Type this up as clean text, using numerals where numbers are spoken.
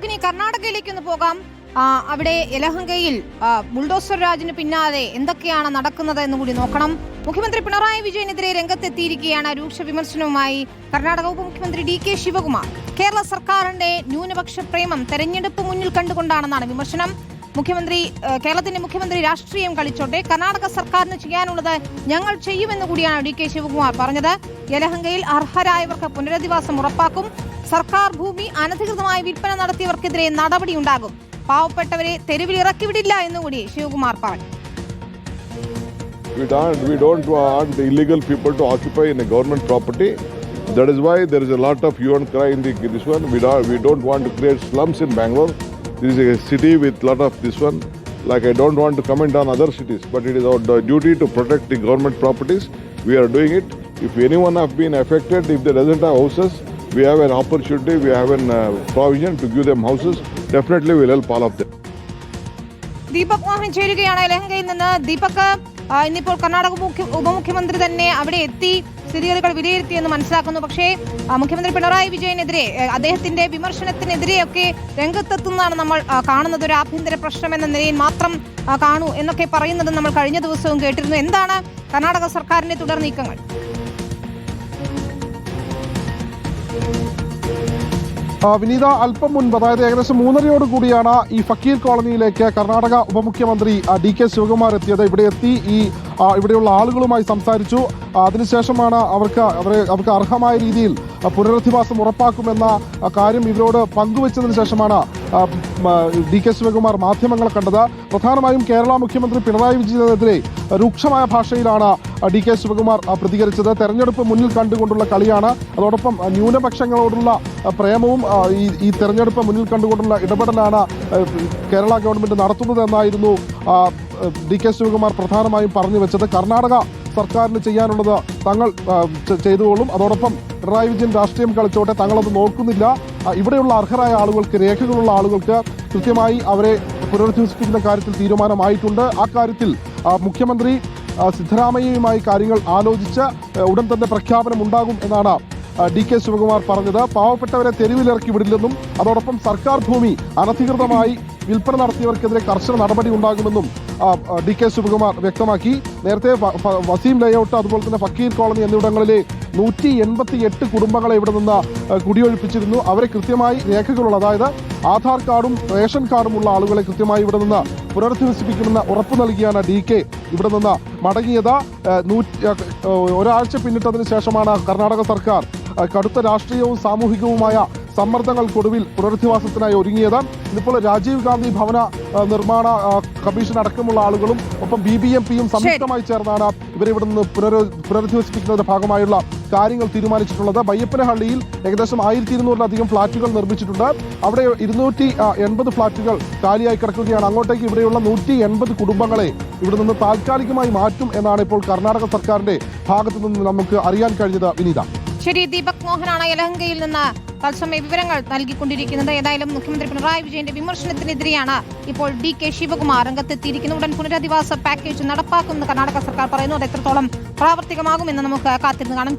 നമുക്കിനി കർണാടകയിലേക്കൊന്ന് പോകാം. അവിടെ യലഹങ്കയിൽ ബുൾഡോസർ രാജിന് പിന്നാലെ എന്തൊക്കെയാണ് നടക്കുന്നത് എന്ന് കൂടി നോക്കണം. മുഖ്യമന്ത്രി പിണറായി വിജയനെതിരെ രംഗത്തെത്തിയിരിക്കുകയാണ് രൂക്ഷ വിമർശനവുമായി കർണാടക ഉപമുഖ്യമന്ത്രി DK ശിവകുമാർ. കേരള സർക്കാരിന്റെ ന്യൂനപക്ഷ പ്രേമം തെരഞ്ഞെടുപ്പ് മുന്നിൽ കണ്ടുകൊണ്ടാണെന്നാണ് വിമർശനം. കേരളത്തിന്റെ മുഖ്യമന്ത്രി രാഷ്ട്രീയം കളിച്ചോട്ടെ, കർണാടക സർക്കാരിന് ചെയ്യാനുള്ളത് ഞങ്ങൾ ചെയ്യുമെന്ന് കൂടിയാണ് DK ശിവകുമാർ പറഞ്ഞത്. യലഹങ്കയിൽ അർഹരായവർക്ക് പുനരധിവാസം ഉറപ്പാക്കും. സർക്കാർ ഭൂമി അനധികൃതമായി വിൽപ്പന നടത്തിയവർക്കെതിരെ നടപടിയുണ്ടാകും. പാവപ്പെട്ടവരെ തെരുവിൽ ഇറക്കി വിടില്ല എന്നുകൂടി ശിവകുമാർ പറഞ്ഞു. We don't want illegal people to occupy in a government property. That is why there is a lot of hue and cry in this one. We don't want to create slums in Bangalore. This is a city with lot of this one. Like, I don't want to comment on other cities, but it is our duty to protect the government properties. We are doing it. If anyone have been affected, if they doesn't have houses, we have an opportunity, we have an provision to give them houses. Definitely we will help all of them. Deepak Mohan ചേരുകയാണ് യലഹങ്കയിൽ നിന്ന്. ദീപക്, ഇന്നിപ്പോൾ കർണാടക ഉപമുഖ്യമന്ത്രി തന്നെ അവിടെ എത്തി സ്ഥിതിഗതികൾ വിലയിരുത്തിയെന്ന് മനസ്സിലാക്കുന്നു. പക്ഷേ മുഖ്യമന്ത്രി പിണറായി വിജയനെതിരെ, അദ്ദേഹത്തിന്റെ വിമർശനത്തിനെതിരെയൊക്കെ രംഗത്തെത്തുന്നതാണ് നമ്മൾ കാണുന്നത്. ഒരു ആഭ്യന്തര പ്രശ്നം എന്ന നിലയിൽ മാത്രം കാണൂ എന്നൊക്കെ പറയുന്നത് നമ്മൾ കഴിഞ്ഞ ദിവസവും കേട്ടിരുന്നു. എന്താണ് കർണാടക സർക്കാരിന്റെ തുടർ നീക്കങ്ങൾ? വിനീത, അല്പം മുൻപ്, അതായത് ഏകദേശം 3:30 കൂടിയാണ് ഈ ഫക്കീർ കോളനിയിലേക്ക് കർണാടക ഉപമുഖ്യമന്ത്രി DK ശിവകുമാർ എത്തിയത്. ഇവിടെ എത്തി ഇവിടെയുള്ള ആളുകളുമായി സംസാരിച്ചു. അതിനുശേഷമാണ് അവർക്ക് അർഹമായ രീതിയിൽ പുനരധിവാസം ഉറപ്പാക്കുമെന്ന കാര്യം ഇവരോട് പങ്കുവച്ചതിന് ശേഷമാണ് DK ശിവകുമാർ മാധ്യമങ്ങളെ കണ്ടത്. പ്രധാനമായും കേരള മുഖ്യമന്ത്രി പിണറായി വിജയനെതിരെ രൂക്ഷമായ ഭാഷയിലാണ് DK ശിവകുമാർ പ്രതികരിച്ചത്. തെരഞ്ഞെടുപ്പ് മുന്നിൽ കണ്ടുകൊണ്ടുള്ള കളിയാണ്. അതോടൊപ്പം ന്യൂനപക്ഷങ്ങളോടുള്ള പ്രേമവും ഈ തെരഞ്ഞെടുപ്പ് മുന്നിൽ കണ്ടുകൊണ്ടുള്ള ഇടപെടലാണ് കേരള ഗവൺമെന്റ് നടത്തുന്നത് എന്നായിരുന്നു DK ശിവകുമാർ പ്രധാനമായും പറഞ്ഞു വെച്ചത്. കർണാടക സർക്കാരിന് ചെയ്യാനുള്ളത് തങ്ങൾ ചെയ്തുകൊള്ളും. അതോടൊപ്പം പിണറായി വിജയൻ രാഷ്ട്രീയം കളിച്ചോട്ടെ, തങ്ങളത് നോക്കുന്നില്ല. ഇവിടെയുള്ള അർഹരായ ആളുകൾക്ക്, രേഖകളുള്ള ആളുകൾക്ക് കൃത്യമായി അവരെ പുനരധിവസിപ്പിക്കുന്ന കാര്യത്തിൽ തീരുമാനമായിട്ടുണ്ട്. ആ കാര്യത്തിൽ മുഖ്യമന്ത്രി സിദ്ധരാമയ്യയുമായി കാര്യങ്ങൾ ആലോചിച്ച് ഉടൻ തന്നെ പ്രഖ്യാപനം ഉണ്ടാകും എന്നാണ് DK ശിവകുമാർ പറഞ്ഞത്. പാവപ്പെട്ടവരെ തെരുവിലിറക്കി വിടില്ലെന്നും അതോടൊപ്പം സർക്കാർ ഭൂമി അനധികൃതമായി വിൽപ്പന നടത്തിയവർക്കെതിരെ കർശന നടപടി ഉണ്ടാകുമെന്നും DK ശിവകുമാർ വ്യക്തമാക്കി. നേരത്തെ വസീം ലേഔട്ട്, അതുപോലെ തന്നെ ഫക്കീർ കോളനി എന്നിവിടങ്ങളിലെ 188 കുടുംബങ്ങളെ ഇവിടെ നിന്ന് കുടിയൊഴിപ്പിച്ചിരുന്നു. അവരെ കൃത്യമായി രേഖകളുള്ള, അതായത് ആധാർ കാർഡും റേഷൻ കാർഡും ഉള്ള ആളുകളെ കൃത്യമായി ഇവിടെ നിന്ന് പുനരധിവസിപ്പിക്കുമെന്ന് ഉറപ്പു നൽകിയാണ് DK ഇവിടെ നിന്ന് മടങ്ങിയത്. ഒരാഴ്ച പിന്നിട്ടതിന് ശേഷമാണ് കർണാടക സർക്കാർ കടുത്ത രാഷ്ട്രീയവും സാമൂഹികവുമായ സമ്മർദ്ദങ്ങൾക്കൊടുവിൽ പുനരധിവാസത്തിനായി ഒരുങ്ങിയത്. ഇതിപ്പോൾ രാജീവ് ഗാന്ധി ഭവന നിർമ്മാണ കമ്മീഷൻ അടക്കമുള്ള ആളുകളും ഒപ്പം BBMPയും സംയുക്തമായി ചേർന്നാണ് ഇവരെ ഇവിടെ നിന്ന് പുനരധിവസിപ്പിക്കുന്നതിന്റെ ഭാഗമായുള്ള കാര്യങ്ങൾ തീരുമാനിച്ചിട്ടുള്ളത്. ബയ്യപ്പനഹള്ളിയിൽ ഏകദേശം 1200-ലധികം ഫ്ളാറ്റുകൾ നിർമ്മിച്ചിട്ടുണ്ട്. അവിടെ 280 ഫ്ളാറ്റുകൾ കാലിയായി കിടക്കുകയാണ്. അങ്ങോട്ടേക്ക് ഇവിടെയുള്ള 180 കുടുംബങ്ങളെ ഇവിടെ നിന്ന് താൽക്കാലികമായി മാറ്റും എന്നാണ് ഇപ്പോൾ കർണാടക സർക്കാരിന്റെ ഭാഗത്തു നിന്ന് നമുക്ക് അറിയാൻ കഴിഞ്ഞത്. വിനീത, ശരി. ദീപക് മോഹനാണ് യലഹങ്കയിൽ നിന്ന് തത്സമയ വിവരങ്ങൾ നൽകിക്കൊണ്ടിരിക്കുന്നത്. ഏതായാലും മുഖ്യമന്ത്രി പിണറായി വിജയന്റെ വിമർശനത്തിനെതിരെയാണ് ഇപ്പോൾ DK ശിവകുമാർ രംഗത്തെത്തിയിരിക്കുന്നത്. ഉടൻ പുനരധിവാസ പാക്കേജ് നടപ്പാക്കുമെന്ന് കർണാടക സർക്കാർ പറയുന്നു. അത് എത്രത്തോളം പ്രാവർത്തികമാകുമെന്ന് നമുക്ക് കാത്തിരുന്ന് കാണാം.